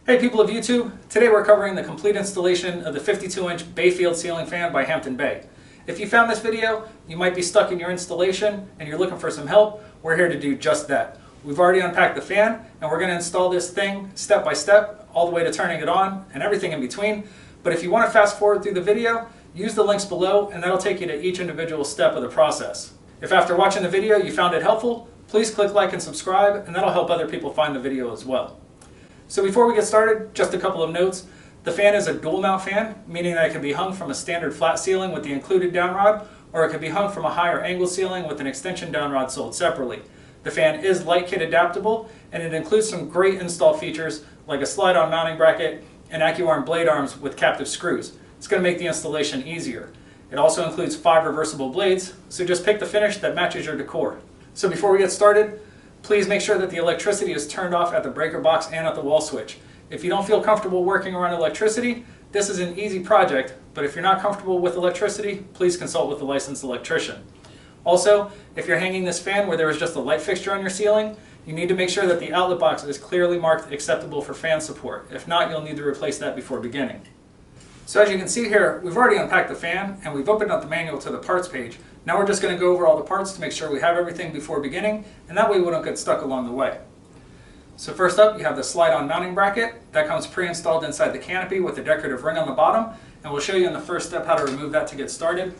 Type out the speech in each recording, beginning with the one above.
Hey people of YouTube, today we're covering the complete installation of the 52-inch Bayfield ceiling fan by Hampton Bay. If you found this video, you might be stuck in your installation and you're looking for some help, we're here to do just that. We've already unpacked the fan and we're going to install this thing step by step, all the way to turning it on and everything in between. But if you want to fast forward through the video, use the links below and that'll take you to each individual step of the process. If after watching the video you found it helpful, please click like and subscribe and that'll help other people find the video as well. So before we get started, just a couple of notes. The fan is a dual mount fan, meaning that it can be hung from a standard flat ceiling with the included downrod, or it can be hung from a higher angle ceiling with an extension downrod sold separately. The fan is light kit adaptable, and it includes some great install features like a slide-on mounting bracket and AccuArm blade arms with captive screws. It's going to make the installation easier. It also includes 5 reversible blades, so just pick the finish that matches your decor. So before we get started, please make sure that the electricity is turned off at the breaker box and at the wall switch. If you don't feel comfortable working around electricity, this is an easy project, but if you're not comfortable with electricity, please consult with a licensed electrician. Also, if you're hanging this fan where there is just a light fixture on your ceiling, you need to make sure that the outlet box is clearly marked acceptable for fan support. If not, you'll need to replace that before beginning. So as you can see here, we've already unpacked the fan and we've opened up the manual to the parts page. Now we're just going to go over all the parts to make sure we have everything before beginning, and that way we don't get stuck along the way. So first up, you have the slide-on mounting bracket. That comes pre-installed inside the canopy with a decorative ring on the bottom, and we'll show you in the first step how to remove that to get started.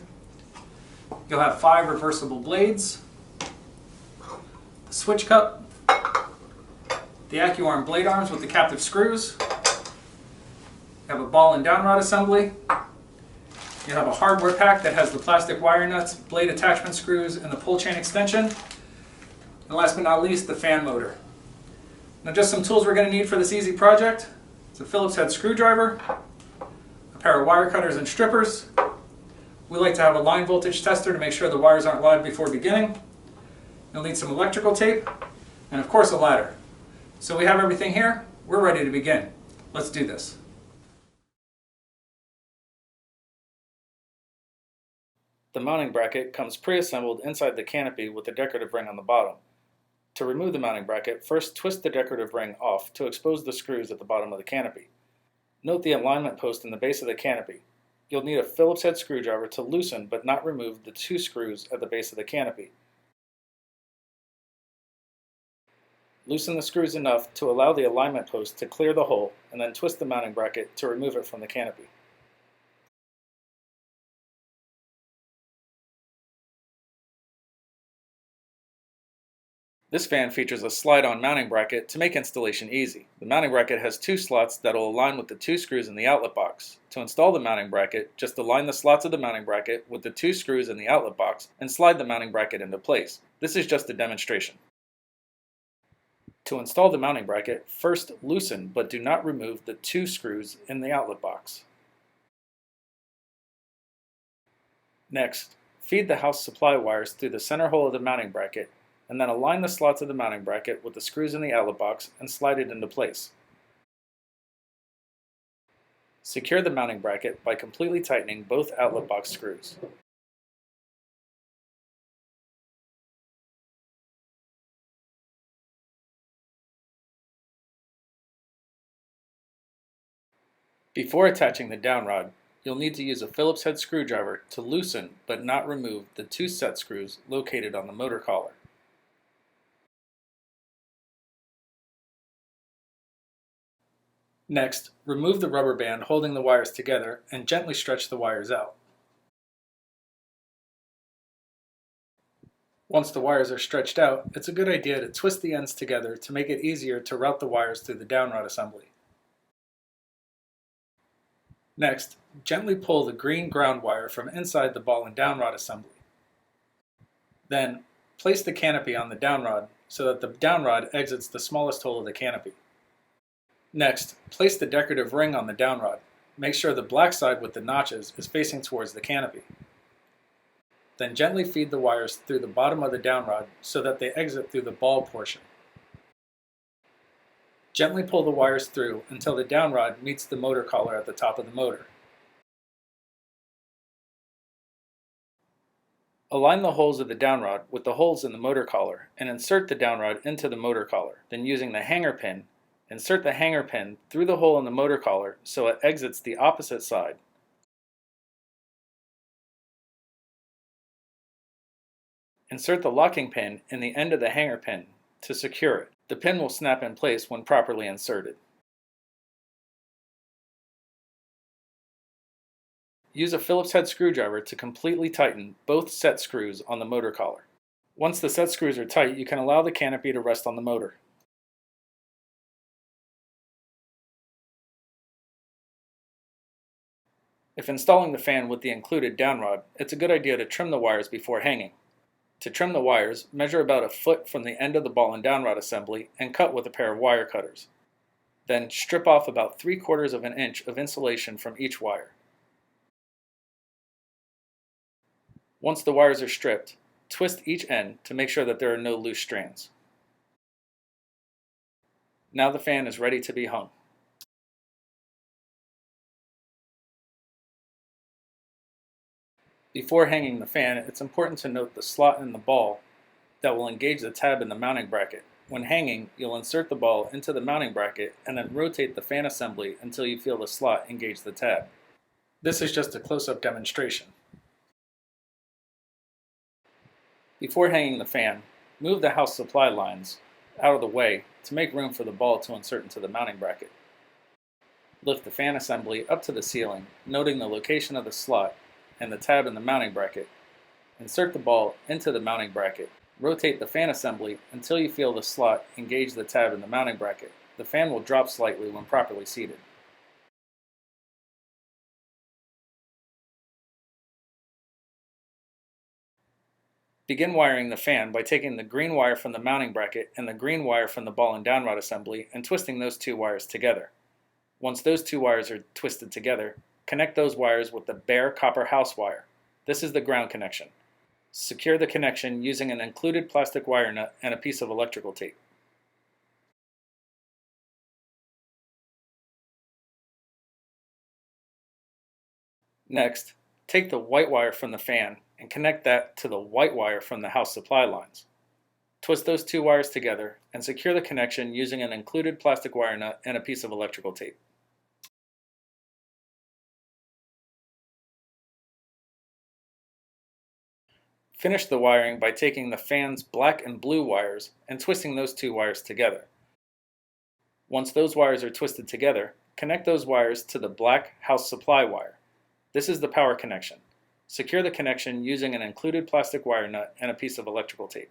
You'll have 5 reversible blades, the switch cup, the AccuArm blade arms with the captive screws. You have a ball and downrod assembly. You have a hardware pack that has the plastic wire nuts, blade attachment screws, and the pull chain extension. And last but not least, the fan motor. Now just some tools we're going to need for this easy project. It's a Phillips head screwdriver, a pair of wire cutters and strippers. We like to have a line voltage tester to make sure the wires aren't live before beginning. You'll need some electrical tape, and of course a ladder. So we have everything here. We're ready to begin. Let's do this. The mounting bracket comes pre-assembled inside the canopy with a decorative ring on the bottom. To remove the mounting bracket, first twist the decorative ring off to expose the screws at the bottom of the canopy. Note the alignment post in the base of the canopy. You'll need a Phillips head screwdriver to loosen but not remove the 2 screws at the base of the canopy. Loosen the screws enough to allow the alignment post to clear the hole, and then twist the mounting bracket to remove it from the canopy. This fan features a slide-on mounting bracket to make installation easy. The mounting bracket has 2 slots that will align with the 2 screws in the outlet box. To install the mounting bracket, just align the slots of the mounting bracket with the 2 screws in the outlet box and slide the mounting bracket into place. This is just a demonstration. To install the mounting bracket, first loosen but do not remove the 2 screws in the outlet box. Next, feed the house supply wires through the center hole of the mounting bracket, and then align the slots of the mounting bracket with the screws in the outlet box and slide it into place. Secure the mounting bracket by completely tightening both outlet box screws. Before attaching the downrod, you'll need to use a Phillips head screwdriver to loosen but not remove the 2 set screws located on the motor collar. Next, remove the rubber band holding the wires together and gently stretch the wires out. Once the wires are stretched out, it's a good idea to twist the ends together to make it easier to route the wires through the downrod assembly. Next, gently pull the green ground wire from inside the ball and downrod assembly. Then, place the canopy on the downrod so that the downrod exits the smallest hole of the canopy. Next, place the decorative ring on the downrod. Make sure the black side with the notches is facing towards the canopy. Then gently feed the wires through the bottom of the downrod so that they exit through the ball portion. Gently pull the wires through until the downrod meets the motor collar at the top of the motor. Align the holes of the downrod with the holes in the motor collar and insert the downrod into the motor collar. Then using the hanger pin, Insert the hanger pin through the hole in the motor collar so it exits the opposite side. Insert the locking pin in the end of the hanger pin to secure it. The pin will snap in place when properly inserted. Use a Phillips head screwdriver to completely tighten both set screws on the motor collar. Once the set screws are tight, you can allow the canopy to rest on the motor. If installing the fan with the included downrod, it's a good idea to trim the wires before hanging. To trim the wires, measure about a foot from the end of the ball and downrod assembly and cut with a pair of wire cutters. Then strip off about 3/4 of an inch of insulation from each wire. Once the wires are stripped, twist each end to make sure that there are no loose strands. Now the fan is ready to be hung. Before hanging the fan, it's important to note the slot in the ball that will engage the tab in the mounting bracket. When hanging, you'll insert the ball into the mounting bracket and then rotate the fan assembly until you feel the slot engage the tab. This is just a close-up demonstration. Before hanging the fan, move the house supply lines out of the way to make room for the ball to insert into the mounting bracket. Lift the fan assembly up to the ceiling, noting the location of the slot and the tab in the mounting bracket. Insert the ball into the mounting bracket. Rotate the fan assembly until you feel the slot engage the tab in the mounting bracket. The fan will drop slightly when properly seated. Begin wiring the fan by taking the green wire from the mounting bracket and the green wire from the ball and downrod assembly and twisting those two wires together. Once those two wires are twisted together, connect those wires with the bare copper house wire. This is the ground connection. Secure the connection using an included plastic wire nut and a piece of electrical tape. Next, take the white wire from the fan and connect that to the white wire from the house supply lines. Twist those two wires together and secure the connection using an included plastic wire nut and a piece of electrical tape. Finish the wiring by taking the fan's black and blue wires and twisting those two wires together. Once those wires are twisted together, connect those wires to the black house supply wire. This is the power connection. Secure the connection using an included plastic wire nut and a piece of electrical tape.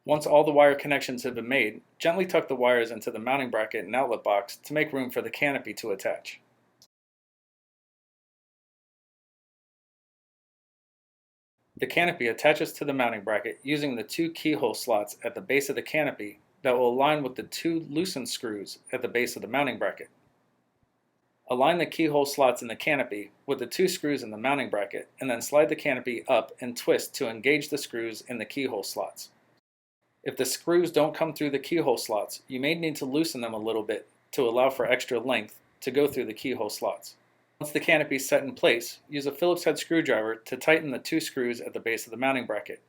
Once all the wire connections have been made, gently tuck the wires into the mounting bracket and outlet box to make room for the canopy to attach. The canopy attaches to the mounting bracket using the two keyhole slots at the base of the canopy that will align with the two loosened screws at the base of the mounting bracket. Align the keyhole slots in the canopy with the two screws in the mounting bracket and then slide the canopy up and twist to engage the screws in the keyhole slots. If the screws don't come through the keyhole slots, you may need to loosen them a little bit to allow for extra length to go through the keyhole slots. Once the canopy is set in place, use a Phillips head screwdriver to tighten the two screws at the base of the mounting bracket.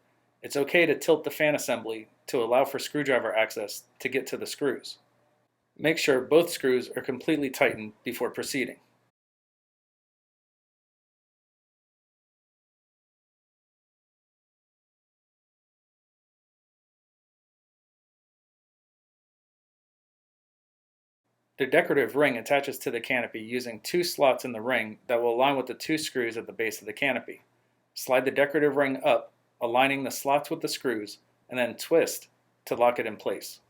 It's okay to tilt the fan assembly to allow for screwdriver access to get to the screws. Make sure both screws are completely tightened before proceeding. The decorative ring attaches to the canopy using two slots in the ring that will align with the two screws at the base of the canopy. Slide the decorative ring up, aligning the slots with the screws, and then twist to lock it in place.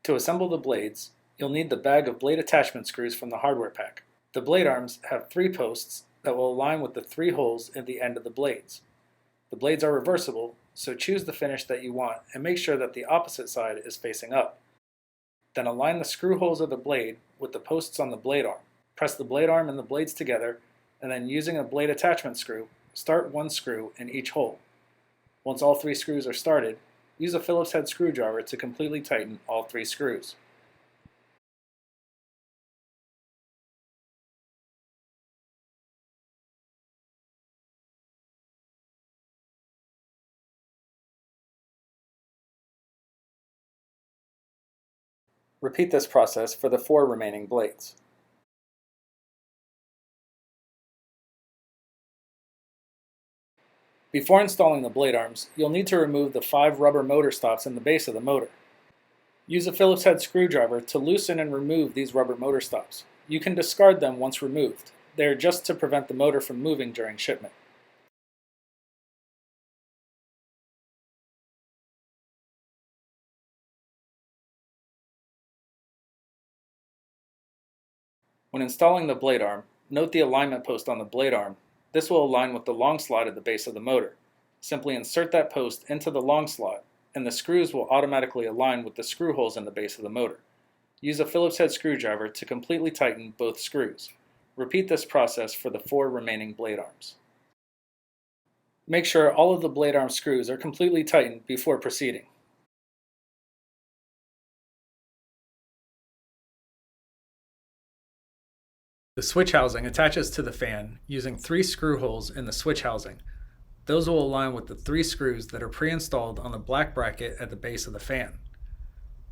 To assemble the blades, you'll need the bag of blade attachment screws from the hardware pack. The blade arms have 3 posts that will align with the 3 holes at the end of the blades. The blades are reversible, so choose the finish that you want and make sure that the opposite side is facing up. Then align the screw holes of the blade with the posts on the blade arm. Press the blade arm and the blades together, and then using a blade attachment screw, start one screw in each hole. Once all 3 screws are started, use a Phillips head screwdriver to completely tighten all 3 screws. Repeat this process for the 4 remaining blades. Before installing the blade arms, you'll need to remove the 5 rubber motor stops in the base of the motor. Use a Phillips head screwdriver to loosen and remove these rubber motor stops. You can discard them once removed. They are just to prevent the motor from moving during shipment. When installing the blade arm, note the alignment post on the blade arm. This will align with the long slot at the base of the motor. Simply insert that post into the long slot, and the screws will automatically align with the screw holes in the base of the motor. Use a Phillips head screwdriver to completely tighten both screws. Repeat this process for the 4 remaining blade arms. Make sure all of the blade arm screws are completely tightened before proceeding. The switch housing attaches to the fan using 3 screw holes in the switch housing. Those will align with the 3 screws that are pre-installed on the black bracket at the base of the fan.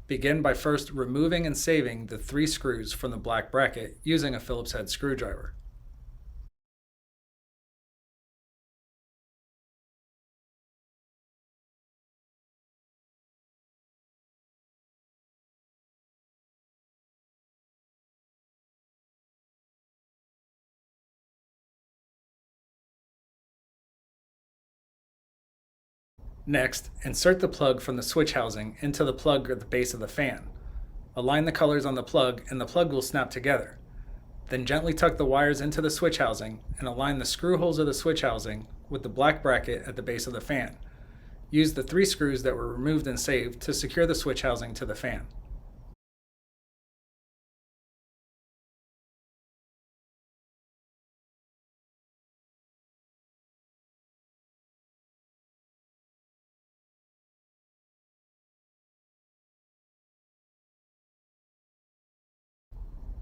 Begin by first removing and saving the 3 screws from the black bracket using a Phillips head screwdriver. Next, insert the plug from the switch housing into the plug at the base of the fan. Align the colors on the plug and the plug will snap together. Then gently tuck the wires into the switch housing and align the screw holes of the switch housing with the black bracket at the base of the fan. Use the 3 screws that were removed and saved to secure the switch housing to the fan.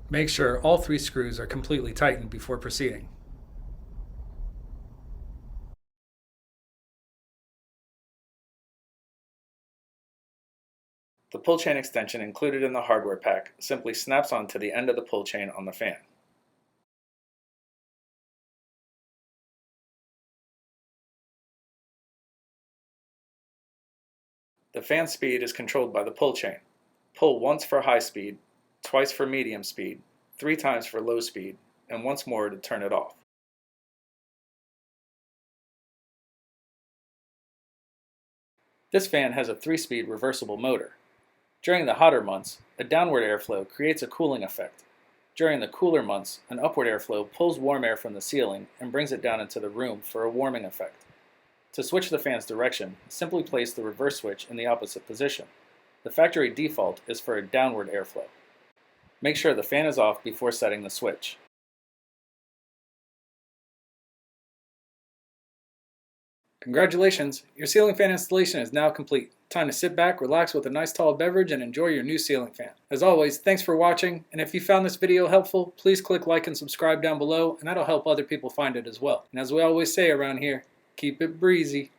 Make sure all 3 screws are completely tightened before proceeding. The pull chain extension included in the hardware pack simply snaps onto the end of the pull chain on the fan. The fan speed is controlled by the pull chain. Pull once for high speed, twice for medium speed, 3 times for low speed, and once more to turn it off. This fan has a 3-speed reversible motor. During the hotter months, a downward airflow creates a cooling effect. During the cooler months, an upward airflow pulls warm air from the ceiling and brings it down into the room for a warming effect. To switch the fan's direction, simply place the reverse switch in the opposite position. The factory default is for a downward airflow. Make sure the fan is off before setting the switch. Congratulations! Your ceiling fan installation is now complete. Time to sit back, relax with a nice tall beverage, and enjoy your new ceiling fan. As always, thanks for watching, and if you found this video helpful, please click like and subscribe down below, and that'll help other people find it as well. And as we always say around here, keep it breezy.